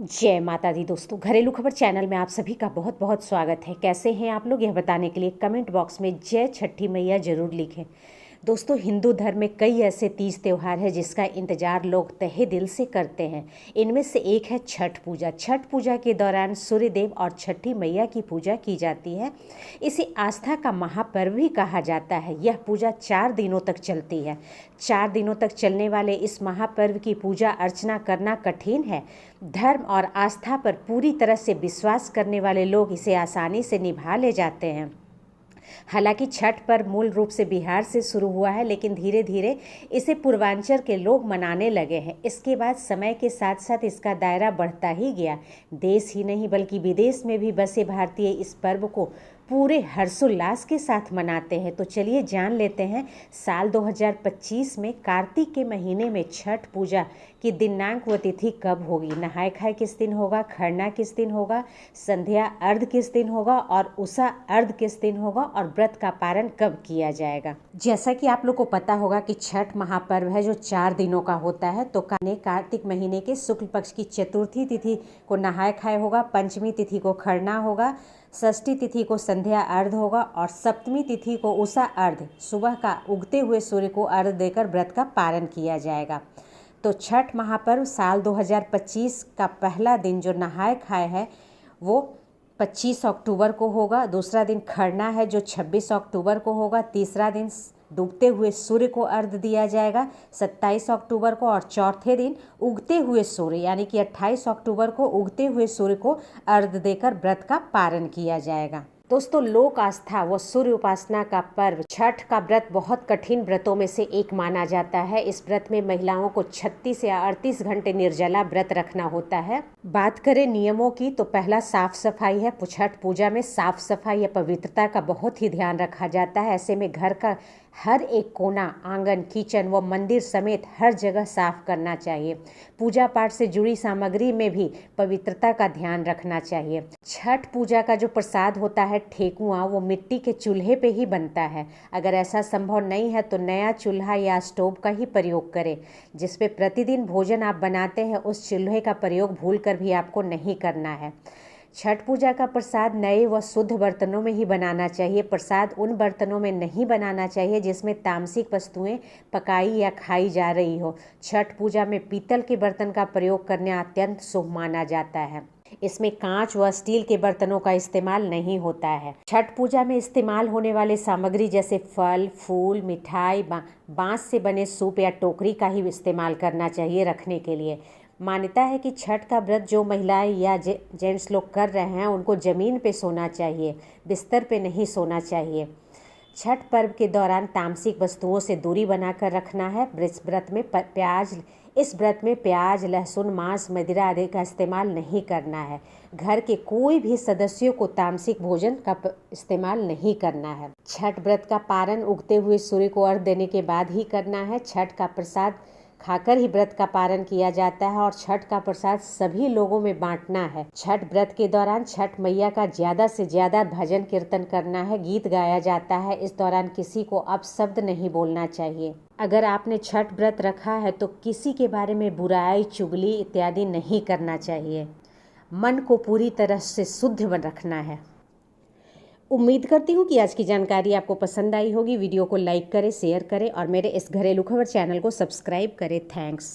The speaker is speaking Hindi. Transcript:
जय माता दी दोस्तों, घरेलू खबर चैनल में आप सभी का बहुत बहुत स्वागत है। कैसे हैं आप लोग, यह बताने के लिए कमेंट बॉक्स में जय छठी मैया जरूर लिखें। दोस्तों, हिंदू धर्म में कई ऐसे तीज त्यौहार हैं जिसका इंतजार लोग तहे दिल से करते हैं। इनमें से एक है छठ पूजा। छठ पूजा के दौरान सूर्यदेव और छठी मैया की पूजा की जाती है। इसे आस्था का महापर्व भी कहा जाता है। यह पूजा 4 दिनों तक चलती है। 4 दिनों तक चलने वाले इस महापर्व की पूजा अर्चना करना कठिन है। धर्म और आस्था पर पूरी तरह से विश्वास करने वाले लोग इसे आसानी से निभा ले जाते हैं। हालांकि छठ पर्व मूल रूप से बिहार से शुरू हुआ है, लेकिन धीरे धीरे इसे पूर्वांचल के लोग मनाने लगे हैं। इसके बाद समय के साथ साथ इसका दायरा बढ़ता ही गया। देश ही नहीं बल्कि विदेश में भी बसे भारतीय इस पर्व को पूरे हर्षोल्लास के साथ मनाते हैं। तो चलिए जान लेते हैं साल 2025 में कार्तिक के महीने में छठ पूजा की दिनांक व तिथि कब होगी, नहाय खाए किस दिन होगा, खरना किस दिन होगा, संध्या अर्घ किस दिन होगा और उषा अर्घ किस दिन होगा और व्रत का पारण कब किया जाएगा। जैसा कि आप लोग को पता होगा कि छठ महापर्व है जो 4 दिनों का होता है। तो कार्तिक महीने के शुक्ल पक्ष की चतुर्थी तिथि को नहाय खाए होगा, पंचमी तिथि को खरना होगा, षष्ठी तिथि को संध्या अर्घ होगा और सप्तमी तिथि को उषा अर्घ सुबह का उगते हुए सूर्य को अर्घ देकर व्रत का पारण किया जाएगा। तो छठ महापर्व साल 2025 का पहला दिन जो नहाय खाए है वो 25 अक्टूबर को होगा। दूसरा दिन खरना है जो 26 अक्टूबर को होगा। तीसरा दिन डूबते हुए सूर्य को अर्घ दिया जाएगा 27 अक्टूबर को और चौथे दिन उगते हुए सूर्य यानी कि 28 अक्टूबर को उगते हुए सूर्य को अर्घ देकर व्रत का पारण किया जाएगा। दोस्तों, लोक आस्था व सूर्य उपासना का पर्व छठ का व्रत बहुत कठिन व्रतों में से एक माना जाता है। इस व्रत में महिलाओं को 36 या 38 घंटे निर्जला व्रत रखना होता है। बात करें नियमों की तो पहला साफ सफाई है। छठ पूजा में साफ सफाई या पवित्रता का बहुत ही ध्यान रखा जाता है। ऐसे में घर का हर एक कोना, आंगन, किचन व मंदिर समेत हर जगह साफ करना चाहिए। पूजा पाठ से जुड़ी सामग्री में भी पवित्रता का ध्यान रखना चाहिए। छठ पूजा का जो प्रसाद होता है ठेकुआ, वो मिट्टी के चूल्हे पे ही बनता है। अगर ऐसा संभव नहीं है तो नया चूल्हा या स्टोव का ही प्रयोग करें। जिस पे प्रतिदिन भोजन आप बनाते हैं उस चूल्हे का प्रयोग भूलकर भी आपको नहीं करना है। छठ पूजा का प्रसाद नए व शुद्ध बर्तनों में ही बनाना चाहिए। प्रसाद उन बर्तनों में नहीं बनाना चाहिए जिसमें तामसिक वस्तुएं पकाई या खाई जा रही हो। छठ पूजा में पीतल के बर्तन का प्रयोग करना अत्यंत शुभ माना जाता है। इसमें कांच व स्टील के बर्तनों का इस्तेमाल नहीं होता है। छठ पूजा में इस्तेमाल होने वाले सामग्री जैसे फल, फूल, मिठाई, बांस से बने सूप या टोकरी का ही इस्तेमाल करना चाहिए रखने के लिए। मान्यता है कि छठ का व्रत जो महिलाएं या जेंट्स लोग कर रहे हैं उनको ज़मीन पे सोना चाहिए, बिस्तर पे नहीं सोना चाहिए। छठ पर्व के दौरान तामसिक वस्तुओं से दूरी बनाकर रखना है। इस व्रत में प्याज, लहसुन, मांस, मदिरा आदि का इस्तेमाल नहीं करना है। घर के कोई भी सदस्यों को तामसिक भोजन का इस्तेमाल नहीं करना है। छठ व्रत का पारण उगते हुए सूर्य को अर्घ देने के बाद ही करना है। छठ का प्रसाद खाकर ही व्रत का पारण किया जाता है और छठ का प्रसाद सभी लोगों में बांटना है। छठ व्रत के दौरान छठ मैया का ज़्यादा से ज़्यादा भजन कीर्तन करना है, गीत गाया जाता है। इस दौरान किसी को अपशब्द नहीं बोलना चाहिए। अगर आपने छठ व्रत रखा है तो किसी के बारे में बुराई, चुगली इत्यादि नहीं करना चाहिए। मन को पूरी तरह से शुद्ध रखना है। उम्मीद करती हूँ कि आज की जानकारी आपको पसंद आई होगी। वीडियो को लाइक करें, शेयर करें और मेरे इस घरेलू खबर चैनल को सब्सक्राइब करें। थैंक्स।